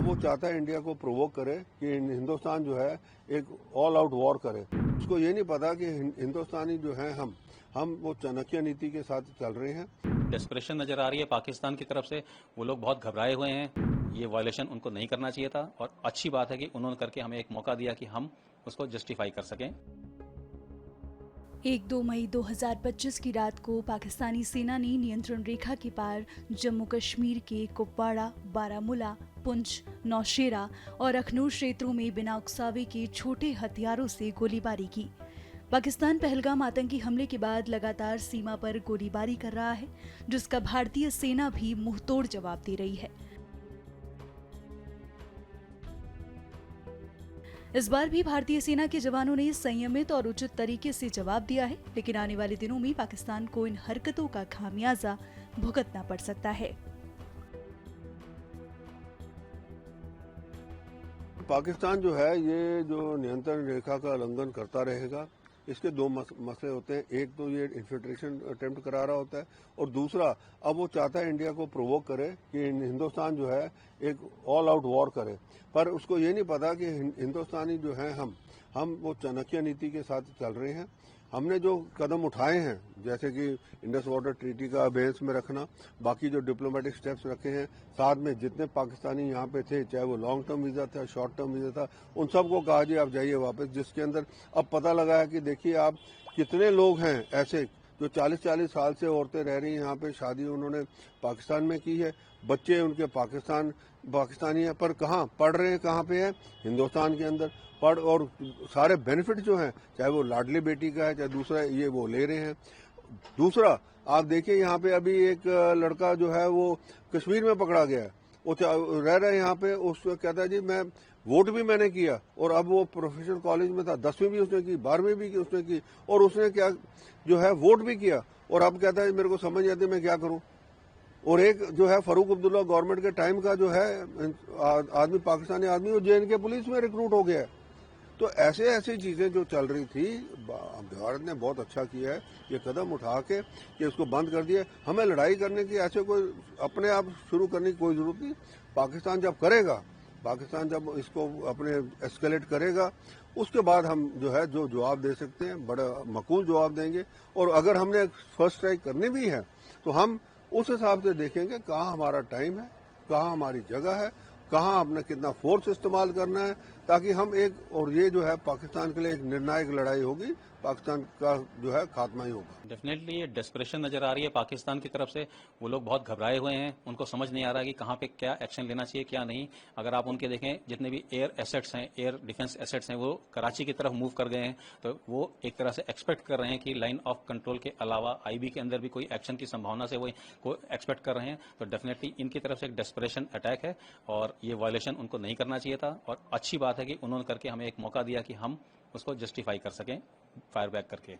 वो चाहता है इंडिया को प्रोवोक करे कि हिंदुस्तान जो है एक ऑल आउट वॉर करे। उसको ये नहीं पता कि हिंदुस्तानी जो है हम वो चाणक्य नीति के साथ चल रहे हैं। डेस्परेशन नजर आ रही है पाकिस्तान की तरफ से। वो लोग बहुत घबराए हुए हैं। ये वायलेशन उनको नहीं करना चाहिए था और अच्छी बात है कि उन्होंने करके हमें एक मौका दिया कि हम उसको जस्टिफाई कर सकें। 1-2 मई 2025 की रात को पाकिस्तानी सेना ने नियंत्रण रेखा के पार जम्मू कश्मीर के कुपवाड़ा, बारामूला, पुंछ, नौशेरा और अखनूर क्षेत्रों में बिना उकसावे के छोटे हथियारों से गोलीबारी की। पाकिस्तान पहलगाम आतंकी हमले के बाद लगातार सीमा पर गोलीबारी कर रहा है, जिसका भारतीय सेना भी मुंहतोड़ जवाब दे रही है। इस बार भी भारतीय सेना के जवानों ने संयमित और उचित तरीके से जवाब दिया है, लेकिन आने वाले दिनों में पाकिस्तान को इन हरकतों का खामियाजा भुगतना पड़ सकता है। पाकिस्तान जो है ये जो नियंत्रण रेखा का उल्लंघन करता रहेगा। इसके दो मसले होते हैं। एक तो ये इन्फिल्ट्रेशन अटेम्प्ट करा रहा होता है और दूसरा अब वो चाहता है इंडिया को प्रोवोक करे कि हिंदुस्तान जो है एक ऑल आउट वॉर करे। पर उसको ये नहीं पता कि हिंदुस्तानी जो है हम वो चाणक्य नीति के साथ चल रहे हैं। हमने जो कदम उठाए हैं, जैसे कि इंडस वाटर ट्रीटी का अबेंस में रखना, बाकी जो डिप्लोमेटिक स्टेप्स रखे हैं, साथ में जितने पाकिस्तानी यहाँ पे थे, चाहे वो लॉन्ग टर्म वीजा था, शॉर्ट टर्म वीजा था, उन सबको कहा जी आप जाइए वापस। जिसके अंदर अब पता लगा है कि देखिए आप कितने लोग हैं ऐसे जो 40-40 साल से औरतें रह रही हैं यहाँ पे, शादी उन्होंने पाकिस्तान में की है, बच्चे उनके पाकिस्तानी है, पर कहाँ पढ़ रहे हैं, कहाँ पे है, हिंदुस्तान के अंदर पढ़, और सारे बेनिफिट जो हैं, चाहे वो लाडली बेटी का है, चाहे दूसरा ये वो ले रहे हैं। दूसरा आप देखिए यहाँ पे अभी एक लड़का जो है वो कश्मीर में पकड़ा गया है, वो रह रहा है यहाँ पे, उसको कहता है जी मैं वोट भी मैंने किया, और अब वो प्रोफेशनल कॉलेज में था, 10वीं भी उसने की, 12वीं भी की उसने की, और उसने क्या जो है वोट भी किया, और अब कहता है मेरे को समझ नहीं आती मैं क्या करूं। और एक जो है फारूक अब्दुल्ला गवर्नमेंट के टाइम का जो है आदमी, पाकिस्तानी आदमी, वो JNK पुलिस में रिक्रूट हो गया है। तो ऐसे ऐसी चीजें जो चल रही थी, भारत ने बहुत अच्छा किया है ये कदम उठा के कि उसको बंद कर दिया। हमें लड़ाई करने की ऐसे कोई अपने आप शुरू करने की कोई जरूरत नहीं। पाकिस्तान जब करेगा, पाकिस्तान जब इसको अपने एस्केलेट करेगा, उसके बाद हम जो है जो जवाब दे सकते हैं, बड़ा मकूल जवाब देंगे। और अगर हमने फर्स्ट स्ट्राइक करनी भी है तो हम उस हिसाब से देखेंगे कहाँ हमारा टाइम है, कहाँ हमारी जगह है, कहाँ हमने कितना फोर्स इस्तेमाल करना है, ताकि हम एक, और ये जो है पाकिस्तान के लिए एक निर्णायक लड़ाई होगी, पाकिस्तान का जो है खात्मा ही होगा। डेफिनेटली ये डेस्परेशन नजर आ रही है पाकिस्तान की तरफ से। वो लोग बहुत घबराए हुए हैं। उनको समझ नहीं आ रहा कि कहाँ पे क्या एक्शन लेना चाहिए क्या नहीं। अगर आप उनके देखें, जितने भी एयर एसेट्स हैं, एयर डिफेंस एसेट्स हैं, वो कराची की तरफ मूव कर गए हैं। तो वो एक तरह से एक्सपेक्ट कर रहे हैं कि लाइन ऑफ कंट्रोल के अलावा IB के अंदर भी कोई एक्शन की संभावना से वो एक्सपेक्ट कर रहे हैं। तो डेफिनेटली इनकी तरफ से एक डेस्परेशन अटैक है और ये वायलेशन उनको नहीं करना चाहिए था। और अच्छी बात है कि उन्होंने करके हमें एक मौका दिया कि हम उसको जस्टिफाई कर सकें फायर बैक करके।